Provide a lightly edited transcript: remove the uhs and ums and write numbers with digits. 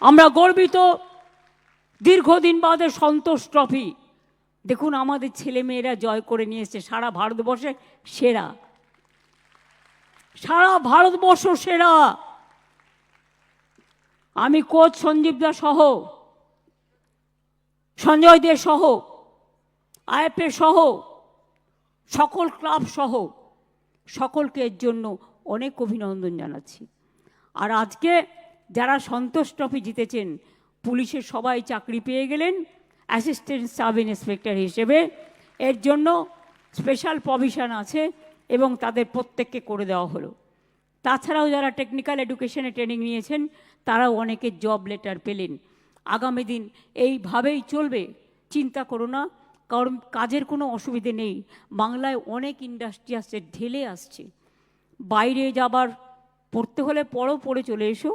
আমরা গর্বিত দীর্ঘদিন বাদে সন্তোষ ট্রফি দেখুন আমাদের ছেলেমেয়েরা জয় করে নিয়ে এসেছে, সারা ভারতবর্ষে সেরা, সারা ভারতবর্ষ সেরা। আমি কোচ সঞ্জীব দা সহ, সঞ্জয় দে সহ, আইএফএ সহ, সকল ক্লাব সহ সকলকে এর জন্য অনেক অভিনন্দন জানাচ্ছি। আর আজকে যারা সন্তোষ ট্রফি জিতেছেন, পুলিশের সবাই চাকরি পেয়ে গেলেন অ্যাসিস্ট্যান্ট সাব ইন্সপেক্টর হিসেবে, এর জন্য স্পেশাল প্রভিশন আছে এবং তাদের প্রত্যেককে করে দেওয়া হলো। তাছাড়াও যারা টেকনিক্যাল এডুকেশনে ট্রেনিং নিয়েছেন তারাও অনেকে জব লেটার পেলেন। আগামী দিন এইভাবেই চলবে, চিন্তা করো না, কারণ কাজের কোনো অসুবিধে নেই। বাংলায় অনেক ইন্ডাস্ট্রি আসছে, ঢেলে আসছে। বাইরে যাবার পড়তে হলে পড়ে চলে এসো,